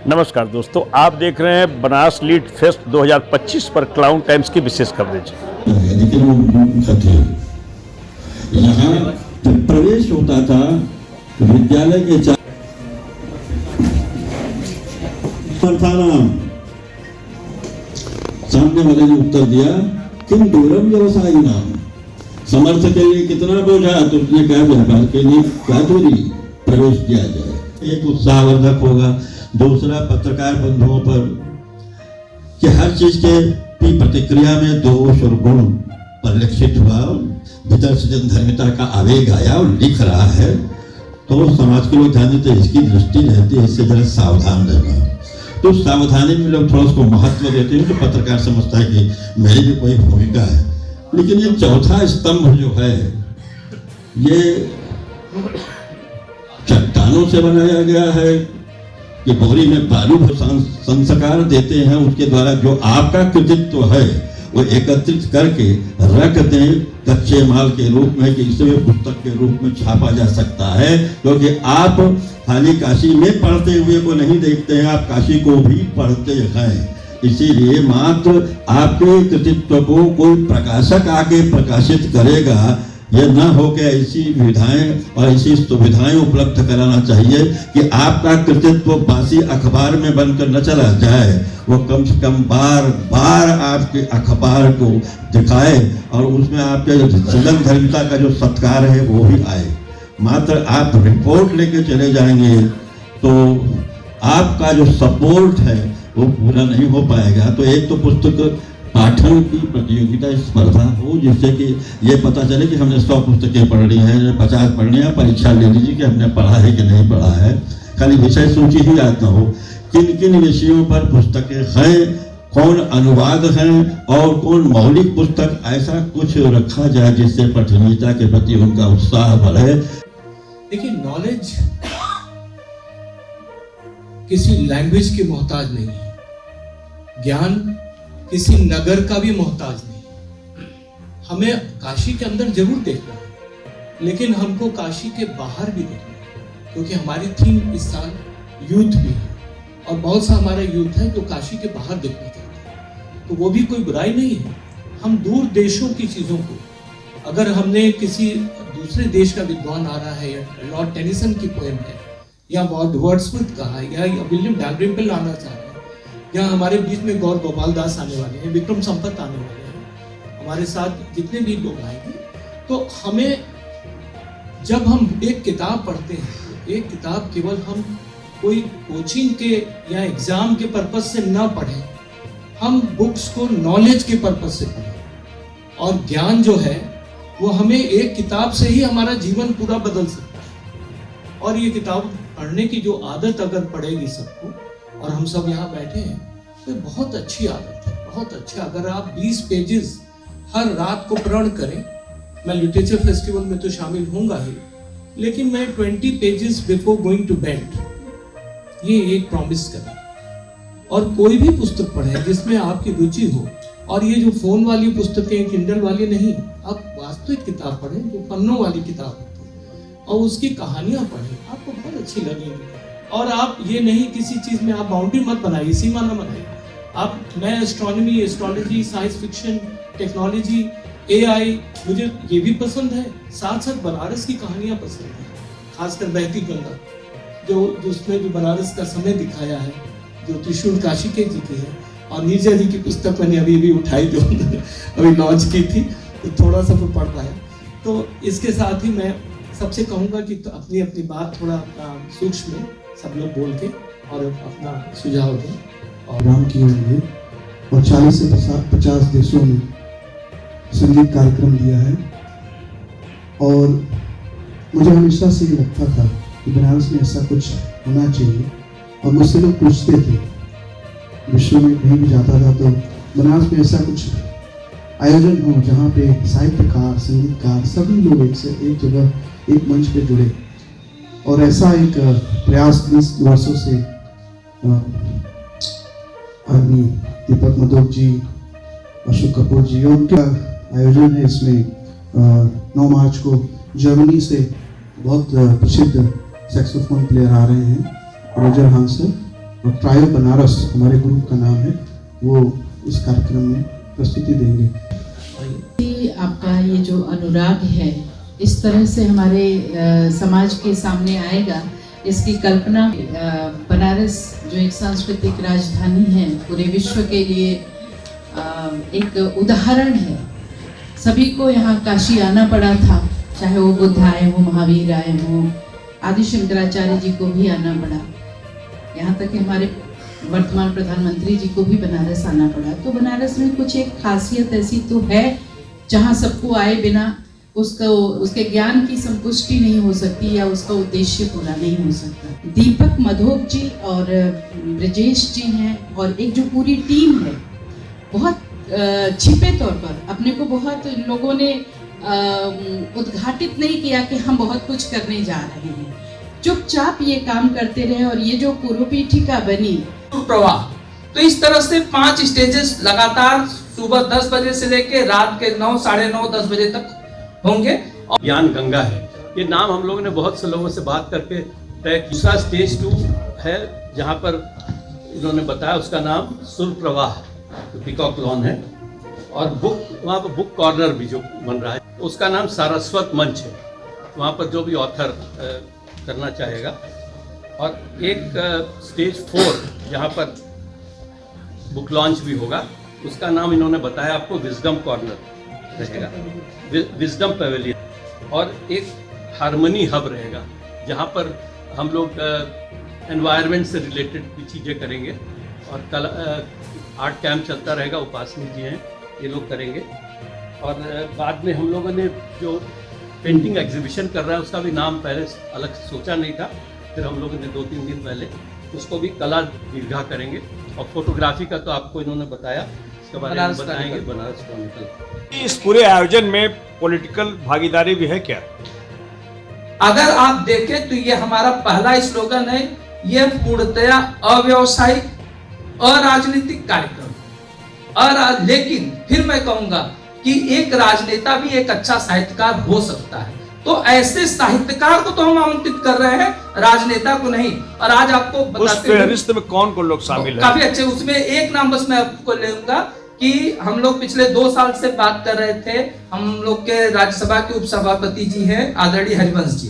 नमस्कार दोस्तों, आप देख रहे हैं बनारस लीड फेस्ट 2025 पर क्लाउन टाइम्स की विशेष कवरेज। लेकिन वो थे यहाँ जब प्रवेश होता था विद्यालय के सामने वाले ने उत्तर दिया किम दूरम व्यवसायी नाम, समर्थ के लिए कितना बोझा, तो उसने कहा व्यापार के लिए क्या दूरी, प्रवेश किया जाए। एक उत्साहवर्धक होगा। दूसरा, पत्रकार बंधुओं पर कि हर चीज के प्रतिक्रिया में दोष और गुण परिलक्षित हुआ, भीतर से जनधर्मिता का आवेग आया और लिख रहा है, तो समाज के लोग ध्यान देते, इसकी दृष्टि रहती है, इससे जरा सावधान रहना। तो सावधानी में लोग थोड़ा उसको महत्व देते हैं, तो पत्रकार समझता है कि मेरी भी कोई भूमिका है। लेकिन ये चौथा स्तंभ जो है ये चट्टानों से बनाया गया है कि बोरी में बालू संस्कार देते हैं, उसके द्वारा जो आपका कृतित्व है वो एकत्रित करके रख दें कच्चे माल के रूप में कि इसे पुस्तक के रूप में छापा जा सकता है। क्योंकि आप खाली काशी में पढ़ते हुए को नहीं देखते हैं, आप काशी को भी पढ़ते हैं। इसीलिए मात्र आपके कृतित्व को कोई प्रकाशक आके प्रकाशित करेगा, यह न हो के ऐसी विधाएं और ऐसी सुविधाएं उपलब्ध कराना चाहिए कि आपका कृतित्व बासी अखबार में बनकर न चला जाए, वो कम से कम बार बार आपके अखबार को दिखाए और उसमें आपके सृजन धर्मिता का जो सत्कार है वो भी आए। मात्र आप रिपोर्ट लेके चले जाएंगे तो आपका जो सपोर्ट है वो पूरा नहीं हो पाएगा। तो एक तो पुस्तक पाठन की प्रतियोगिता स्पर्धा हो, जिससे कि ये पता चले कि हमने 100 पुस्तकें पढ़ ली हैं, 50 पढ़ ली हैं, परीक्षा ले लीजिए कि हमने पढ़ा है कि नहीं पढ़ा है, खाली विषय सूची ही याद ना हो। किन किन विषयों पर पुस्तकें हैं, कौन अनुवाद हैं और कौन मौलिक पुस्तक, ऐसा कुछ रखा जाए जिससे पठनीयता के प्रति उनका उत्साह बढ़े। देखिए, नॉलेज किसी लैंग्वेज की मोहताज नहीं है, ज्ञान किसी नगर का भी मोहताज नहीं। हमें काशी के अंदर जरूर देखना है, लेकिन हमको काशी के बाहर भी देखना है, क्योंकि हमारी थीम इस साल यूथ भी है और बहुत सा हमारा यूथ है जो काशी के बाहर देखना चाहता है। तो वो भी कोई बुराई नहीं है। हम दूर देशों की चीजों को, अगर हमने किसी दूसरे देश का विद्वान आ रहा है, या लॉर्ड टेनिसन की पोएम है, या वर्ड्सवर्थ का है, या विलियम डैलरिम्पल आना चाह रहे हैं, या हमारे बीच में गौर गोपाल दास आने वाले हैं, विक्रम संपत आने वाले हैं, हमारे साथ जितने भी लोग आएंगे, तो हमें जब हम एक किताब पढ़ते हैं, एक किताब केवल हम कोई कोचिंग के या एग्जाम के पर्पस से ना पढ़ें, हम बुक्स को नॉलेज के पर्पस से पढ़ें। और ज्ञान जो है वो हमें एक किताब से ही हमारा जीवन पूरा बदल सकता है। और ये किताब पढ़ने की जो आदत अगर पड़ेगी सबको, और हम सब यहाँ बैठे हैं, तो बहुत अच्छी आदत है, बहुत अच्छा। अगर आप 20 पेजेस हर रात को प्रण करें, मैं लिटरेचर फेस्टिवल में तो शामिल होऊंगा ही, लेकिन मैं 20 pages before going to bed, ये एक प्रॉमिस करें। और कोई भी पुस्तक पढ़ें जिसमें आपकी रुचि हो, और ये जो फोन वाली पुस्तकें, किंडल वाली नहीं, आप वास्तविक किताब पढ़ें जो पन्नों वाली किताब होती है, और उसकी कहानियां पढ़ें, आपको बहुत अच्छी लगेगी। और आप ये नहीं किसी चीज में आप बाउंड्री मत बनाइए, सीमा न बनाइए। आप, मैं astronomy, astrology, science fiction, technology, AI, मुझे ये भी पसंद है, साथ साथ बनारस की कहानियां पसंद है, खासकर बहती गंगा, जो उसमें जो बनारस का समय दिखाया है, जो त्रिशूल काशिके जी की है। और नीरजा जी की पुस्तक मैंने अभी उठाई, जो अभी लॉन्च की थी, तो थोड़ा सा तो पढ़ पाया। तो इसके साथ ही मैं सबसे कहूँगा कि तो अपनी अपनी बात थोड़ा सूक्ष्म सब लोग बोल के और अपना सुझाव दें। और नाम किए हुए और 40 से 50 देशों में संगीत कार्यक्रम दिया है। और मुझे हमेशा से ये लगता था कि बनारस में ऐसा कुछ होना चाहिए, और मुझसे लोग पूछते थे, विश्व में कहीं भी जाता था तो बनारस में ऐसा कुछ आयोजन हो जहाँ पे साहित्यकार, संगीतकार, सभी लोग एक से एक जगह, एक मंच पे जुड़े। और ऐसा एक प्रयास 20 वर्षों से आदमी दीपक मधोक जी, अशोक कपूर जी, और उनका आयोजन है। इसमें 9 मार्च को जर्मनी से बहुत प्रसिद्ध सैक्सोफोन प्लेयर आ रहे हैं, रोजर हांसन, और ट्रायो बनारस हमारे ग्रुप का नाम है, वो इस कार्यक्रम में प्रस्तुति देंगे। आपका ये जो अनुराग है इस तरह से हमारे समाज के सामने आएगा, इसकी कल्पना बनारस जो एक सांस्कृतिक राजधानी है पूरे विश्व के लिए एक उदाहरण है। सभी को यहाँ काशी आना पड़ा था, चाहे वो बुद्ध आए हो, महावीर आए हो, आदि शंकराचार्य जी को भी आना पड़ा, यहाँ तक कि हमारे वर्तमान प्रधानमंत्री जी को भी बनारस आना पड़ा। तो बनारस में कुछ एक खासियत ऐसी तो है जहाँ सबको आए बिना उसके ज्ञान की संपुष्टि नहीं हो सकती या उसका उद्देश्य पूरा नहीं हो सकता। दीपक मधोक जी और ब्रजेश जी हैं और एक जो पूरी टीम है, बहुत छिपे तौर पर अपने को बहुत लोगों ने उद्घाटित नहीं किया कि हम बहुत कुछ करने जा रहे हैं, चुपचाप ये काम करते रहे और ये जो पूर्व पीठिका बनी प्रवाह। तो इस तरह से 5 स्टेजेस लगातार सुबह 10 बजे से लेकर रात के 9, साढ़े 9, 10 बजे तक होंगे। ज्ञान गंगा है, ये नाम हम लोगों ने बहुत से लोगों से बात करके तय। दूसरा स्टेज 2 है जहाँ पर इन्होंने बताया उसका नाम सुर प्रवाह पीकॉक लॉन है, और वहाँ पर बुक कॉर्नर भी जो बन रहा है उसका नाम सारस्वत मंच है, वहाँ पर जो भी ऑथर करना चाहेगा। और एक स्टेज 4 जहाँ पर बुक लॉन्च भी होगा, उसका नाम इन्होंने बताया आपको विजडम कॉर्नर रहेगा, विजडम पेवेलियन। और एक हार्मनी हब रहेगा जहाँ पर हम लोग एनवायरनमेंट से रिलेटेड भी चीज़ें करेंगे, और कल आर्ट कैंप चलता रहेगा, उपासनी जी हैं ये लोग करेंगे। और बाद में हम लोगों ने जो पेंटिंग एग्जीबिशन कर रहा है उसका भी नाम पहले अलग सोचा नहीं था, फिर हम लोगों ने 2-3 दिन पहले उसको भी कला दीर्घा करेंगे। और फोटोग्राफी का तो आपको इन्होंने बताया, इसके बारे में बताएंगे बनारस क्रॉनिकल। इस पूरे आयोजन में पॉलिटिकल भागीदारी भी है क्या? अगर आप देखें तो ये हमारा पहला स्लोगन है, ये पूर्णतया अव्यावसायिक अराजनीतिक कार्यक्रम। लेकिन फिर मैं कहूंगा कि एक राजनेता भी एक अच्छा साहित्यकार हो सकता है, तो ऐसे साहित्यकार को तो हम आमंत्रित कर रहे हैं, राजनेता को नहीं। और आज आपको उस फेहरिस्त में कौन कौन लोग शामिल हैं? काफी अच्छे, उसमें एक नाम बस मैं आपको लूंगा कि हम लोग पिछले 2 साल से बात कर रहे थे, हम लोग के राज्यसभा के उपसभापति जी हैं आदरणीय हरिवंश जी,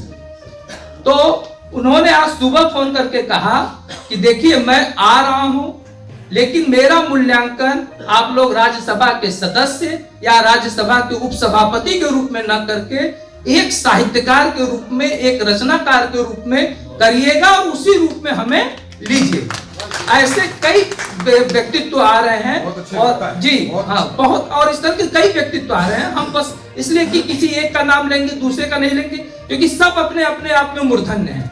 तो उन्होंने आज सुबह फोन करके कहा कि देखिए मैं आ रहा हूं, लेकिन मेरा मूल्यांकन आप लोग राज्यसभा के सदस्य या राज्यसभा के उपसभापति के रूप में न करके एक साहित्यकार के रूप में, एक रचनाकार के रूप में करिएगा, और उसी रूप में हमें लीजिए। ऐसे कई व्यक्तित्व आ रहे हैं और जी हाँ, बहुत, और इस तरह के कई व्यक्तित्व आ रहे हैं। हम बस इसलिए कि किसी एक का नाम लेंगे दूसरे का नहीं लेंगे, क्योंकि सब अपने अपने आप में मूर्धन्य हैं।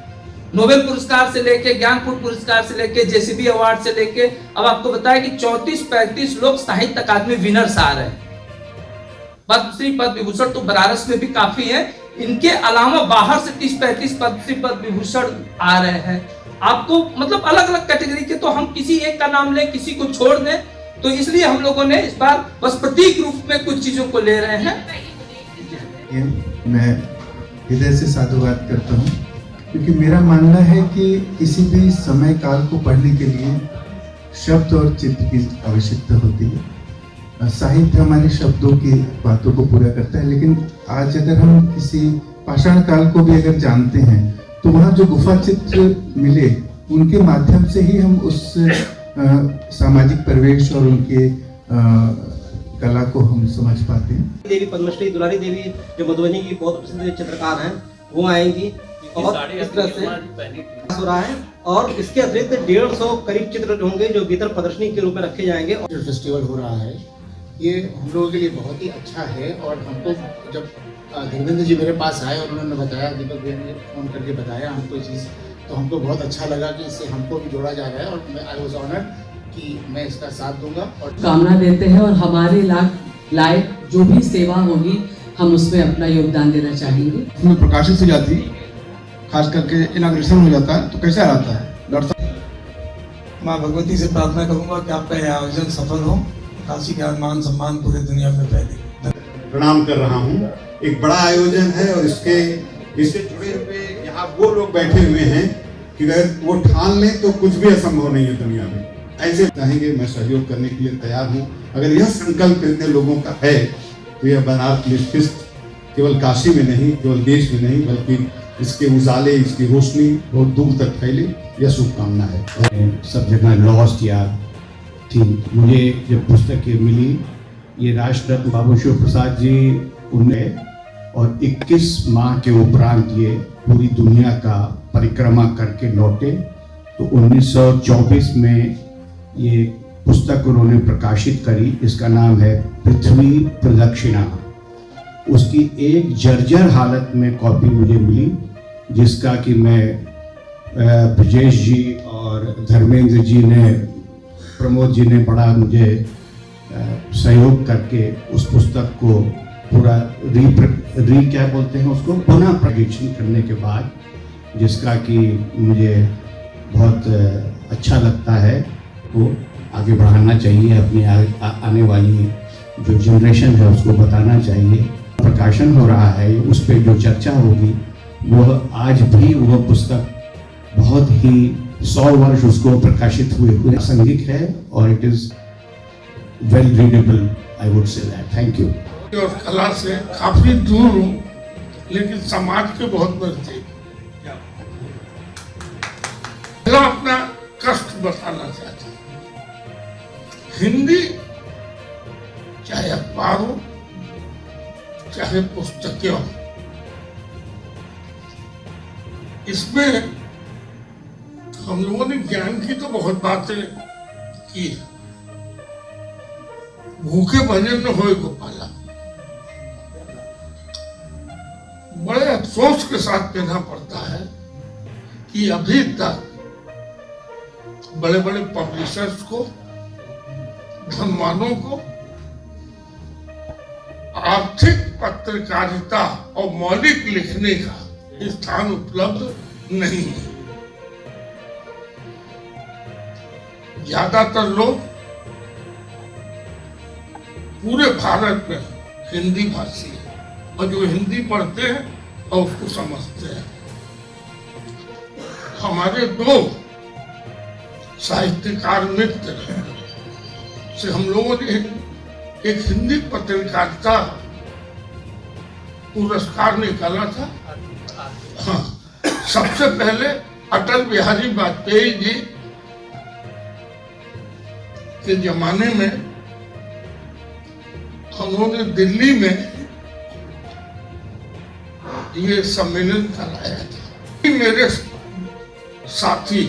नोबेल पुरस्कार से लेके, ज्ञानपीठ पुरस्कार से लेके, जेसीबी अवार्ड से लेके, अब आपको बताया कि 34-35 लोग साहित्य अकादमी विनर्स आ रहे हैं। पद्मश्री पद्म विभूषण तो बनारस में भी काफी है, इनके अलावा बाहर से 30-35 पद्मश्री पद्म विभूषण आ रहे हैं। आपको मतलब अलग अलग कैटेगरी के, तो हम किसी एक का नाम लें, किसी को छोड़ दें, तो इसलिए हम लोगों ने इस बार बस प्रतीक रूप में कुछ चीजों को ले रहे हैं। मैं हृदय से साधुवाद करता हूँ, क्योंकि मेरा मानना है कि किसी भी समय काल को पढ़ने के लिए शब्द और चित्र की आवश्यकता होती है। साहित्य हमारे शब्दों की बातों को पूरा करता है, लेकिन आज अगर हम किसी पाषाण काल को भी अगर जानते हैं तो वहाँ जो गुफा चित्र मिले उनके माध्यम से ही हम उस सामाजिक परिवेश और उनके कला को हम समझ पाते हैं। देवी पद्मश्री दुलारी देवी जो मधुबनी की बहुत प्रसिद्ध चित्रकार हैं, वो आएंगी और इस तरह से हो रहा है। और इसके अतिरिक्त 150 करीब चित्र होंगे जो भीतर प्रदर्शनी के रूप में रखे जाएंगे। जो फेस्टिवल हो रहा है ये हम लोगों के लिए बहुत ही अच्छा है, और हमको जब धर्मेंद्र जी मेरे पास आए और उन्होंने बताया, दीपक भैया ने फोन करके बताया हमको ये चीज़, तो हमको बहुत अच्छा लगा कि इससे हमको भी जोड़ा जा रहा है, और मैं आई वॉज ऑनर्ड कि मैं इसका साथ दूंगा। और कामना देते हैं और हमारे लायक जो भी सेवा होगी हम उसमें अपना योगदान देना चाहेंगे। उसमें प्रकाशित हो जाती, खास करके इनाग्रेशन हो जाता है तो कैसा रहता है। डॉक्टर साहब, माँ भगवती से प्रार्थना करूंगा कि आपका यह आयोजन सफल हो, काशी का मान सम्मान पूरे दुनिया में फैले। प्रणाम कर रहा हूँ। एक बड़ा आयोजन है और इससे जुड़े हुए यहाँ वो लोग बैठे हुए हैं कि अगर वो ठान लें तो कुछ भी असंभव नहीं है दुनिया में। ऐसे चाहेंगे, मैं सहयोग करने के लिए तैयार हूँ। अगर यह संकल्प इतने लोगों का है तो यह बनारस लिट फेस्ट केवल काशी में नहीं, केवल देश में नहीं, बल्कि इसके उजाले, इसकी रोशनी बहुत दूर तक फैले, यह शुभकामना है। सब जगह लॉस्ट या थी। मुझे जब पुस्तक ये मिली, ये राष्ट्ररत्न बाबू शिव प्रसाद जी उन्हें, और 21 माह के उपरांत ये पूरी दुनिया का परिक्रमा करके लौटे, तो 1924 में ये पुस्तक उन्होंने प्रकाशित करी। इसका नाम है पृथ्वी प्रदक्षिणा। उसकी एक जर्जर हालत में कॉपी मुझे मिली, जिसका कि मैं ब्रजेश जी और धर्मेंद्र जी ने, प्रमोद जी ने बड़ा मुझे सहयोग करके उस पुस्तक को पूरा क्या बोलते हैं उसको, पुनः प्रकाशन करने के बाद, जिसका कि मुझे बहुत अच्छा लगता है, वो आगे बढ़ाना चाहिए। अपनी आने वाली जो जनरेशन है उसको बताना चाहिए। प्रकाशन हो रहा है, उस पर जो चर्चा होगी वह आज भी वह पुस्तक बहुत ही 100 वर्ष उसको प्रकाशित हुए प्रासंगिक है, और it is well readable, I would say that. Thank you. और कला से काफी दूर हूँ, लेकिन समाज के बहुत नजदीक। मैं अपना कष्ट बताना चाहता हूँ। हिंदी चाहे अखबार हो, चाहे पुस्तकें हो, इसमें हम लोगों ने ज्ञान की तो बहुत बातें की। भूखे भजन न होए गोपाला। बड़े अफसोस के साथ कहना पड़ता है कि अभी तक बड़े बड़े पब्लिशर्स को, धनवानों को आर्थिक पत्रकारिता और मौलिक लिखने का स्थान उपलब्ध नहीं है। ज्यादातर लोग पूरे भारत में हिंदी भाषी है, और जो हिंदी पढ़ते हैं और उसको समझते हैं। हमारे 2 साहित्यकार मित्र से हम लोगों ने एक हिंदी पत्रकारिता पुरस्कार निकाला था। हाँ, सबसे पहले अटल बिहारी वाजपेयी जी के जमाने में उन्होंने दिल्ली में ये सम्मेलन कराया था। मेरे साथी,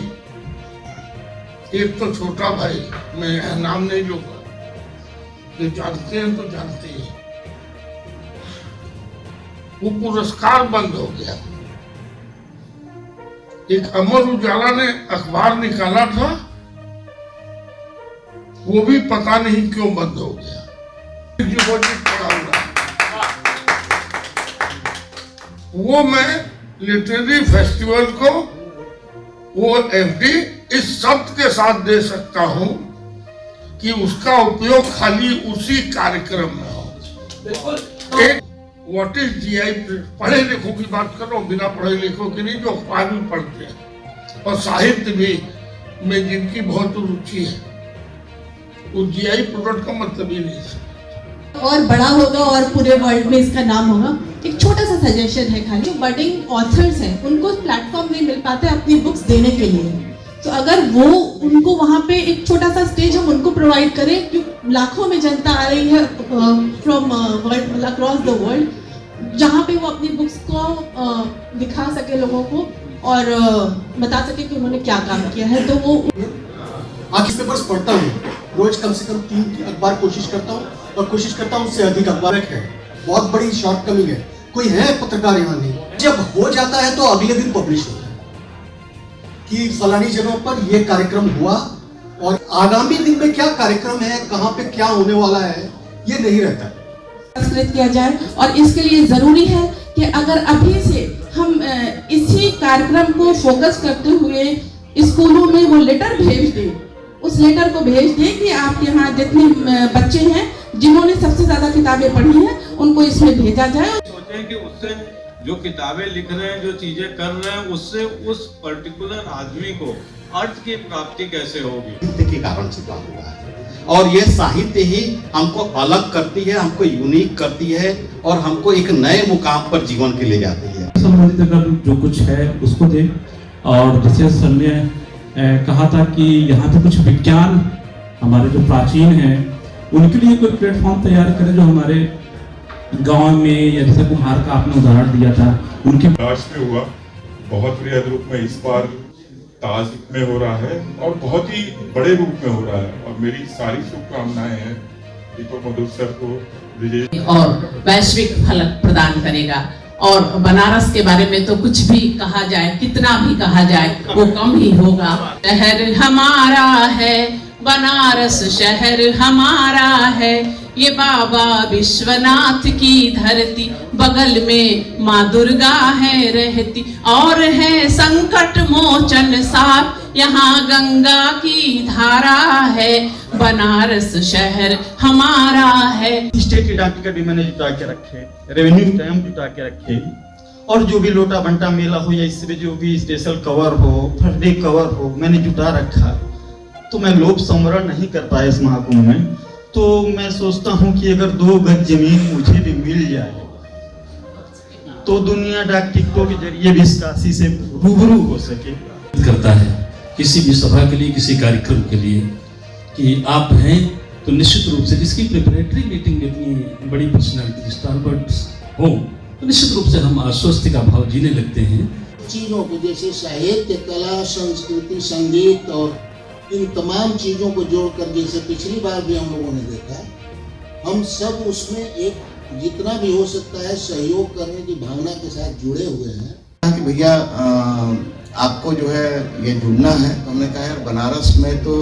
एक तो छोटा भाई, मैं नाम नहीं लूंगा, जो जानते हैं तो जानते ही, वो पुरस्कार बंद हो गया। एक अमर उजाला ने अखबार निकाला था, वो भी पता नहीं क्यों बंद हो गया। वो मैं लिटरेरी फेस्टिवल को वो एफडी इस शब्द के साथ दे सकता हूं कि उसका उपयोग खाली उसी कार्यक्रम में हो। एक व्हाट इज जीआई, पढ़े लिखों की बात कर रहा हूँ, बिना पढ़े लिखों की नहीं, जो अखबार भी पढ़ते हैं और साहित्य भी में जिनकी बहुत रुचि है, वो जीआई प्रोडक्ट का मतलब ही नहीं है। और बड़ा होगा और पूरे वर्ल्ड में इसका नाम होगा। एक छोटा सा सजेशन है, खाली जो बडिंग ऑथर्स हैं उनको प्लेटफॉर्म नहीं मिल पाते अपनी बुक्स देने के लिए, तो अगर वो उनको वहाँ पे एक छोटा सा स्टेज हम उनको प्रोवाइड करें, क्योंकि लाखों में जनता आ रही है from world, across the world, जहाँ पे वो अपनी बुक्स को दिखा सके लोगों को और बता सके कि उन्होंने क्या काम किया है। तो वो आखिर पेपर्स पढ़ता हूँ, रोज कम से कम 3 अखबार कोशिश करता हूँ, और कोशिश करता हूँ उससे अधिक अखबार है। बहुत बड़ी शॉर्टकमिंग है, कोई है पत्रकार यहाँ नहीं। जब हो जाता है तो अगले दिन पब्लिश होता है कि फलानी जगह पर यह कार्यक्रम हुआ, और आगामी दिन में क्या कार्यक्रम है, कहाँ पे क्या होने वाला है, ये नहीं रहता है। संस्कृत किया जाए, और इसके लिए जरूरी है कि अगर अभी से हम इसी कार्यक्रम को फोकस करते हुए स्कूलों में वो लेटर भेज दें, उस लेटर को भेज दें कि आपके यहाँ जितने बच्चे हैं जिन्होंने सबसे ज्यादा किताबें पढ़ी हैं उनको इसमें भेजा जाए। सोचें कि उससे जो किताबें लिख रहे हैं, जो चीजें कर रहे हैं, उससे उस पर्टिकुलर आदमी को अर्थ की प्राप्ति कैसे होगी? साहित्य के कारण छिपा हुआ है और ये साहित्य ही हमको अलग करती है, हमको यूनिक करती है और हमको एक नए मुकाम पर जीवन के ले जाती है। संबंधित अगर जो कुछ है उसको दे। और जैसे सर ने कहा था कि यहाँ पे कुछ विज्ञान हमारे जो प्राचीन हैं उनके लिए कोई प्लेटफॉर्म तैयार करें, जो हमारे गांव में या जैसे कुम्हार का आपने उदाहरण दिया था उनके राष्ट्र में हुआ बहुत बृहद रूप में इस बार ताज में हो रहा है और बहुत ही बड़े रूप में हो रहा है और मेरी सारी शुभकामनाएं हैं दीपक मधुर सर को विजय और वैश्विक फलक प्रदान करेगा। और बनारस के बारे में तो कुछ भी कहा जाए, कितना भी कहा जाए वो कम ही होगा। शहर हमारा है, बनारस शहर हमारा है, ये बाबा विश्वनाथ की धरती, बगल में माँ दुर्गा है रहती, और है संकट मोचन साथ, यहाँ गंगा की धारा है, बनारस शहर हमारा है। स्टेट की डाक टिकट भी मैंने जुटा के रखे, रेवेन्यू स्टैम्प जुटा के रखे, और जो भी लोटा बंटा मेला हो या इसमें जो भी स्पेशल कवर हो, फर्स्ट डे कवर हो, मैंने जुटा रखा। तो मैं लोभ संवरण नहीं कर पाया इस महाकुंभ में, तो मैं सोचता हूँ कि अगर 2 गज जमीन मुझे भी मिल जाए तो दुनिया डाक टिकटों के जरिए भी इस काशी से रूबरू हो सके। करता है किसी भी सभा के लिए, किसी कार्यक्रम के लिए कि आप हैं तो निश्चित रूप से जिसकी प्रिपरेटरी मीटिंग इतनी बड़ी पर्सनालिटी स्टारबर्ड्स हो तो निश्चित रूप से हम आश्वस्ति का भाव जीने लगते हैं। चीजों को जैसे साहित्य, कला, संस्कृति, संगीत और इन तमाम चीजों को जोड़कर, जैसे पिछली बार भी हम लोगों ने देखा, हम सब उसमें एक जितना भी हो सकता है सहयोग करने की भावना के साथ जुड़े हुए हैं। कि भैया आपको जो है ये जुड़ना है, तो हमने कहा यार बनारस में तो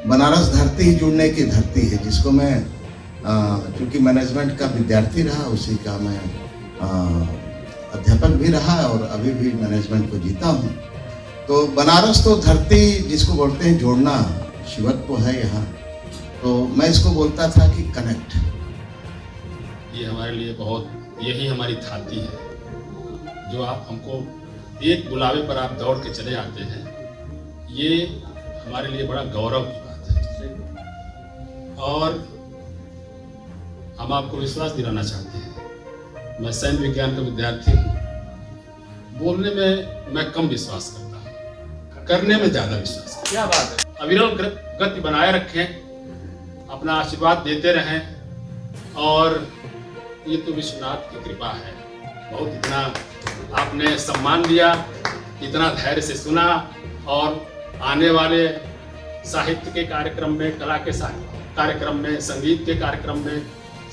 बनारस धरती ही जुड़ने की धरती है, जिसको मैं क्योंकि मैनेजमेंट का विद्यार्थी रहा, उसी का मैं अध्यापक भी रहा और अभी भी मैनेजमेंट को जीता हूँ। तो बनारस तो धरती जिसको बोलते हैं जोड़ना, शिवत्व है यहाँ, तो मैं इसको बोलता था कि कनेक्ट। ये हमारे लिए बहुत, यही हमारी थाती है जो आप हमको एक बुलावे पर आप दौड़ के चले आते हैं, ये हमारे लिए बड़ा गौरव की बात है। और हम आपको विश्वास दिलाना चाहते हैं, मैं सैन्य विज्ञान का विद्यार्थी हूँ, बोलने में मैं कम विश्वास करता हूँ, करने में ज़्यादा विश्वास। क्या बात है। अविरल गति बनाए रखें, अपना आशीर्वाद देते रहें, और ये तो विश्वनाथ की कृपा है। बहुत इतना आपने सम्मान दिया, इतना धैर्य से सुना, और आने वाले साहित्य के कार्यक्रम में, कला के कार्यक्रम में, संगीत के कार्यक्रम में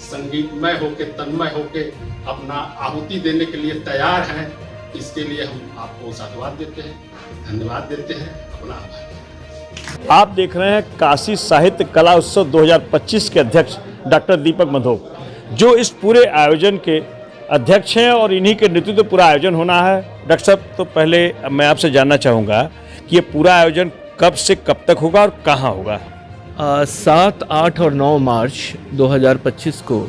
संगीतमय होके, तन्मय होके अपना आहुति देने के लिए तैयार हैं। इसके लिए हम आपको साधुवाद देते हैं, धन्यवाद देते हैं, अपना आभार। आप देख रहे हैं काशी साहित्य कला उत्सव 2025 के अध्यक्ष डॉक्टर दीपक मधो, जो इस पूरे आयोजन के अध्यक्ष हैं और इन्हीं के नेतृत्व पूरा आयोजन होना है। डॉक्टर साहब, तो पहले मैं आपसे जानना चाहूँगा कि ये पूरा आयोजन कब से कब तक होगा और कहाँ होगा? 7, 8 और 9 मार्च 2025 को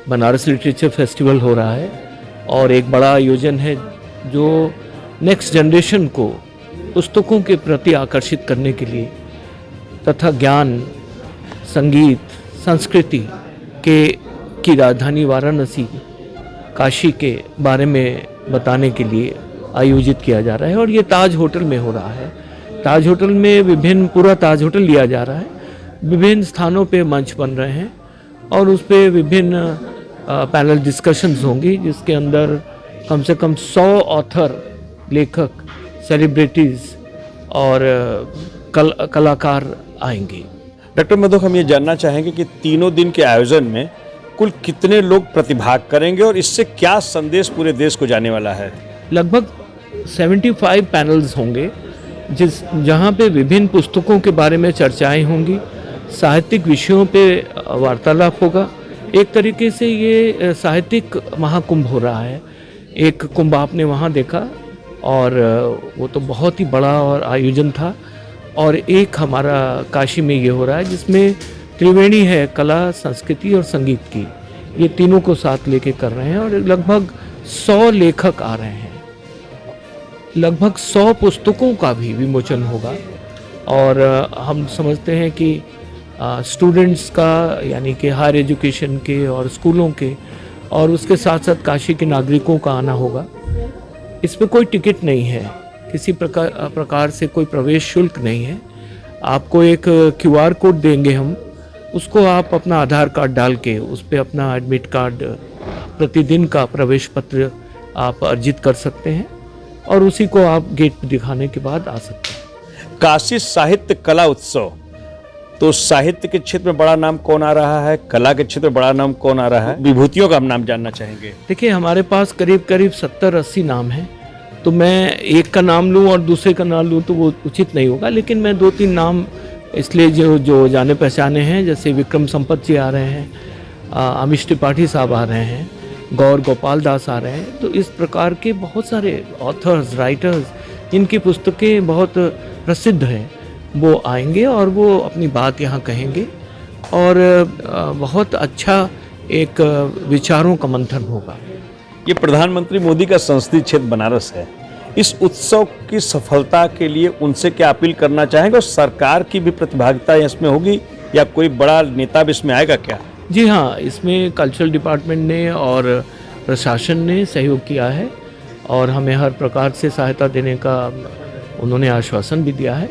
बनारस लिटरेचर फेस्टिवल हो रहा है, और एक बड़ा आयोजन है जो नेक्स्ट जनरेशन को पुस्तकों के प्रति आकर्षित करने के लिए तथा ज्ञान, संगीत, संस्कृति की राजधानी वाराणसी, काशी के बारे में बताने के लिए आयोजित किया जा रहा है। और ये ताज होटल में हो रहा है। ताज होटल में पूरा ताज होटल लिया जा रहा है, विभिन्न स्थानों पे मंच बन रहे हैं, और उस पर विभिन्न पैनल डिस्कशंस होंगी, जिसके अंदर कम से कम 100 ऑथर, लेखक, सेलिब्रिटीज़ और कलाकार आएंगे। डॉक्टर मधो, हम ये जानना चाहेंगे कि तीनों दिन के आयोजन में कुल कितने लोग प्रतिभाग करेंगे और इससे क्या संदेश पूरे देश को जाने वाला है? लगभग 75 पैनल्स होंगे, जहाँ पे विभिन्न पुस्तकों के बारे में चर्चाएं होंगी, साहित्यिक विषयों पे वार्तालाप होगा। एक तरीके से ये साहित्यिक महाकुंभ हो रहा है। एक कुंभ आपने वहाँ देखा, और वो तो बहुत ही बड़ा और आयोजन था, और एक हमारा काशी में ये हो रहा है जिसमें त्रिवेणी है, कला, संस्कृति और संगीत की, ये तीनों को साथ लेके कर रहे हैं, और लगभग 100 लेखक आ रहे हैं, लगभग 100 पुस्तकों का भी विमोचन होगा। और हम समझते हैं कि स्टूडेंट्स का, यानी कि हायर एजुकेशन के और स्कूलों के, और उसके साथ साथ काशी के नागरिकों का आना होगा। इसमें कोई टिकट नहीं है, किसी प्रकार से कोई प्रवेश शुल्क नहीं है। आपको एक QR कोड देंगे हम, उसको आप अपना आधार कार्ड डाल के उस पर अपना एडमिट कार्ड, प्रतिदिन का प्रवेश पत्र आप अर्जित कर सकते हैं और उसी को आप गेट पर दिखाने के बाद आ सकते हैं। काशी साहित्य कला उत्सव, तो साहित्य के क्षेत्र में बड़ा नाम कौन आ रहा है, कला के क्षेत्र में बड़ा नाम कौन आ रहा है, विभूतियों का हम नाम जानना चाहेंगे। देखिए, हमारे पास करीब 70-80 नाम हैं, तो मैं एक का नाम लूं और दूसरे का नाम लूं तो वो उचित नहीं होगा, लेकिन मैं 2-3 नाम इसलिए जो जाने पहचाने हैं, जैसे विक्रम संपत जी आ रहे हैं, अमिश त्रिपाठी साहब आ रहे हैं, गौर गोपाल दास आ रहे हैं। तो इस प्रकार के बहुत सारे ऑथर्स, राइटर्स, जिनकी पुस्तकें बहुत प्रसिद्ध हैं, वो आएंगे और वो अपनी बात यहाँ कहेंगे और बहुत अच्छा एक विचारों का मंथन होगा। ये प्रधानमंत्री मोदी का संसदीय क्षेत्र बनारस है, इस उत्सव की सफलता के लिए उनसे क्या अपील करना चाहेंगे और सरकार की भी प्रतिभागिता इसमें होगी या कोई बड़ा नेता भी इसमें आएगा क्या? जी हाँ, इसमें कल्चरल डिपार्टमेंट ने और प्रशासन ने सहयोग किया है और हमें हर प्रकार से सहायता देने का उन्होंने आश्वासन भी दिया है।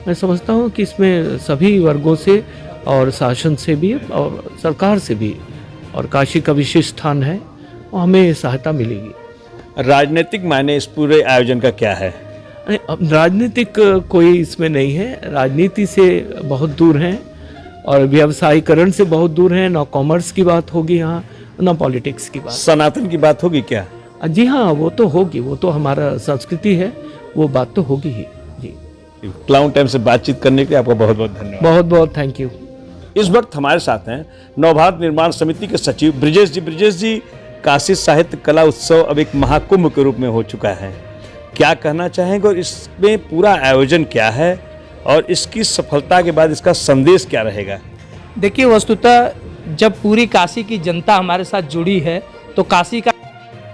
मैं समझता हूँ कि इसमें सभी वर्गों से और शासन से भी और सरकार से भी, और काशी का विशेष स्थान है, और हमें सहायता मिलेगी। राजनीतिक मायने इस पूरे आयोजन का क्या है? राजनीतिक कोई इसमें नहीं है, राजनीति से बहुत दूर हैं और व्यवसायीकरण से बहुत दूर हैं। ना कॉमर्स की बात होगी यहाँ, ना पॉलिटिक्स की बात। सनातन की बात होगी क्या? जी हाँ, वो तो होगी, वो तो हमारा संस्कृति है, वो बात तो होगी ही। जी, क्लाउन टाइम से बातचीत करने के लिए आपका बहुत बहुत धन्यवाद। बहुत बहुत थैंक यू। इस वक्त हमारे साथ हैं नवभारत निर्माण समिति के सचिव ब्रिजेश जी। ब्रिजेश जी, काशी साहित्य कला उत्सव अब एक महाकुंभ के रूप में हो चुका है, क्या कहना चाहेंगे और इसमें पूरा आयोजन क्या है और इसकी सफलता के बाद इसका संदेश क्या रहेगा? देखिए, वस्तुतः जब पूरी काशी की जनता हमारे साथ जुड़ी है तो काशी का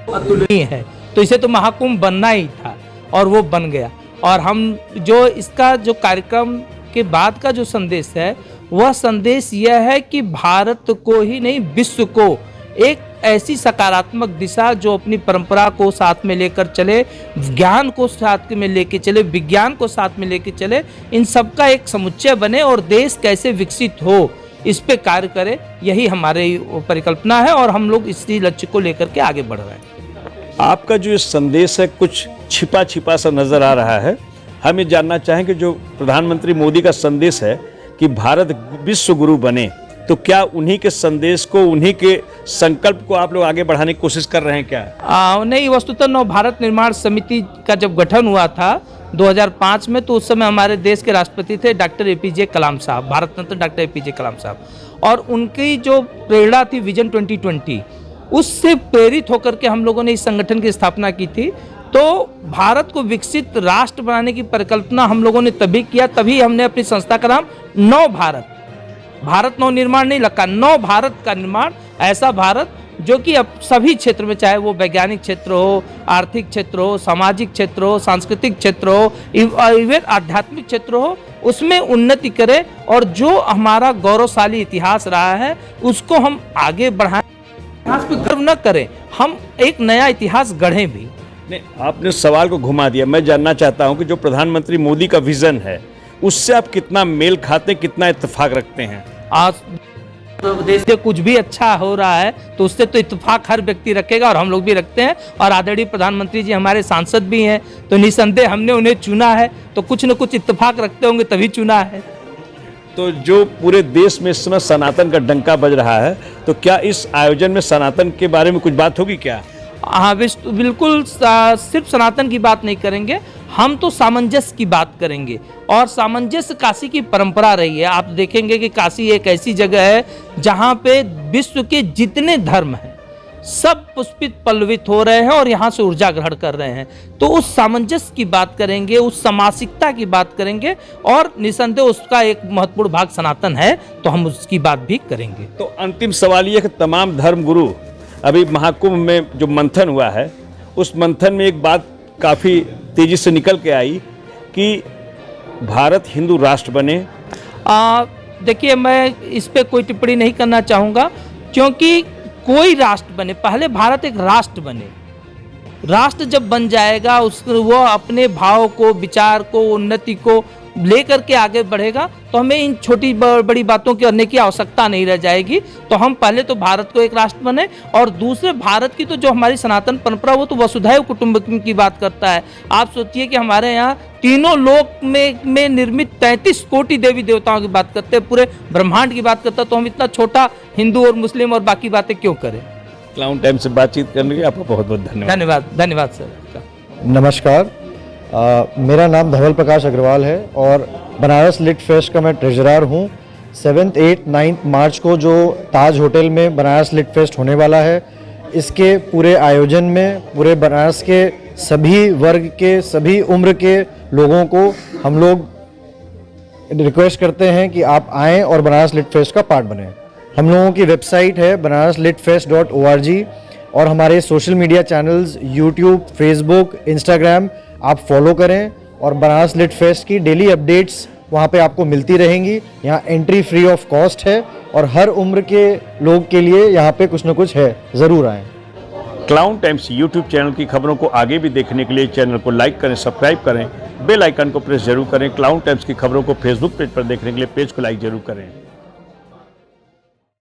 अतुलनीय है, तो इसे तो महाकुंभ बनना ही था और वो बन गया। और हम जो इसका जो कार्यक्रम के बाद का जो संदेश है, वह संदेश यह है कि भारत को ही नहीं, विश्व को एक ऐसी सकारात्मक दिशा जो अपनी परंपरा को साथ में लेकर चले, ज्ञान को साथ में लेके चले, विज्ञान को साथ में लेके चले, इन सब का एक समुच्चय बने और देश कैसे विकसित हो, इस पे कार्य करे, यही हमारी परिकल्पना है और हम लोग इसी लक्ष्य को लेकर के आगे बढ़ रहे हैं। आपका जो ये संदेश है कुछ छिपा छिपा सा नजर आ रहा है, हम ये जानना चाहेंगे जो प्रधानमंत्री मोदी का संदेश है कि भारत विश्व गुरु बने, तो क्या उन्हीं के संदेश को, उन्हीं के संकल्प को आप लोग आगे बढ़ाने की कोशिश कर रहे हैं क्या? नहीं, वस्तुतः नव भारत निर्माण समिति का जब गठन हुआ था 2005 में, तो उस समय हमारे देश के राष्ट्रपति थे डॉक्टर APJ कलाम साहब, भारत रत्न डॉक्टर APJ कलाम साहब, और उनकी जो प्रेरणा थी विजन 2020, उससे प्रेरित होकर के हम लोगों ने इस संगठन की स्थापना की थी। तो भारत को विकसित राष्ट्र बनाने की परिकल्पना हम लोगों ने तभी किया, तभी हमने अपनी संस्था का नाम नव भारत, भारत नव निर्माण नहीं रखा, नव भारत का निर्माण, ऐसा भारत जो कि अब सभी क्षेत्र में, चाहे वो वैज्ञानिक क्षेत्र हो, आर्थिक क्षेत्र हो, सामाजिक क्षेत्र हो, सांस्कृतिक क्षेत्र हो, इवन आध्यात्मिक क्षेत्र हो, उसमें उन्नति करे और जो हमारा गौरवशाली इतिहास रहा है उसको हम आगे बढ़ाएं, इतिहास पे गर्व न करें, हम एक नया इतिहास गढ़ें भी। नहीं, आपने सवाल को घुमा दिया। मैं जानना चाहता हूं कि जो प्रधानमंत्री मोदी का विजन है उससे आप कितना मेल खाते, कितना इत्तेफाक रखते हैं? आज तो देश में कुछ भी अच्छा हो रहा है तो उससे तो इत्तेफाक हर व्यक्ति रखेगा और हम लोग भी रखते हैं, और आदरणीय प्रधानमंत्री जी हमारे सांसद भी हैं, तो निसंदेह हमने उन्हें चुना है तो कुछ न कुछ इत्तेफाक रखते होंगे तभी चुना है। तो जो पूरे देश में इस समय सनातन का डंका बज रहा है, तो क्या इस आयोजन में सनातन के बारे में कुछ बात होगी क्या? हाँ, बिल्कुल, सिर्फ सनातन की बात नहीं करेंगे, हम तो सामंजस्य की बात करेंगे, और सामंजस्य काशी की परंपरा रही है। आप देखेंगे कि काशी एक ऐसी जगह है जहाँ पे विश्व के जितने धर्म हैं सब पुष्पित पल्लवित हो रहे हैं और यहाँ से ऊर्जा ग्रहण कर रहे हैं, तो उस सामंजस्य की बात करेंगे, उस समासिकता की बात करेंगे, और निसंदेह उसका एक महत्वपूर्ण भाग सनातन है तो हम उसकी बात भी करेंगे। तो अंतिम सवाल ये कि तमाम धर्म गुरु अभी महाकुंभ में जो मंथन हुआ है, उस मंथन में एक बात काफ़ी तेज़ी से निकल के आई कि भारत हिंदू राष्ट्र बने। देखिए, मैं इस पे कोई टिप्पणी नहीं करना चाहूँगा, क्योंकि कोई राष्ट्र बने, पहले भारत एक राष्ट्र बने। राष्ट्र जब बन जाएगा वो अपने भाव को, विचार को, उन्नति को लेकर के आगे बढ़ेगा, तो हमें इन छोटी बड़ी बातों की करने की आवश्यकता नहीं रह जाएगी। तो हम पहले तो भारत को एक राष्ट्र बने, और दूसरे भारत की तो जो हमारी सनातन परंपरा, वो तो वसुधैव कुटुंबकम की बात करता है। आप सोचिए कि हमारे यहाँ तीनों लोक में निर्मित 33 कोटि देवी देवताओं की बात करते हैं, पूरे ब्रह्मांड की बात करता है, तो हम इतना छोटा हिंदू और मुस्लिम और बाकी बातें क्यों करें। क्लाउन टाइम से बातचीत करने के लिए आपका बहुत बहुत धन्यवाद। धन्यवाद सर। नमस्कार, मेरा नाम धवल प्रकाश अग्रवाल है और बनारस लिट फेस्ट का मैं ट्रेजरर हूँ। 7, 8, 9 मार्च को जो ताज होटल में बनारस लिट फेस्ट होने वाला है, इसके पूरे आयोजन में पूरे बनारस के सभी वर्ग के, सभी उम्र के लोगों को हम लोग रिक्वेस्ट करते हैं कि आप आएँ और बनारस लिट फेस्ट का पार्ट बनें। हम लोगों की वेबसाइट है banaraslitfest.org और हमारे social media channels YouTube, Facebook, Instagram आप फॉलो करें, और बनारस लिट फेस्ट की डेली अपडेट्स वहाँ पे आपको मिलती रहेंगी। यहाँ एंट्री फ्री ऑफ कॉस्ट है और हर उम्र के लोग के लिए यहाँ पे कुछ न कुछ है, ज़रूर आएँ। क्लाउन टाइम्स यूट्यूब चैनल की खबरों को आगे भी देखने के लिए चैनल को लाइक करें, सब्सक्राइब करें, बेल आइकन को प्रेस जरूर करें। क्लाउन टाइम्स की खबरों को फेसबुक पेज पर देखने के लिए पेज को लाइक जरूर करें।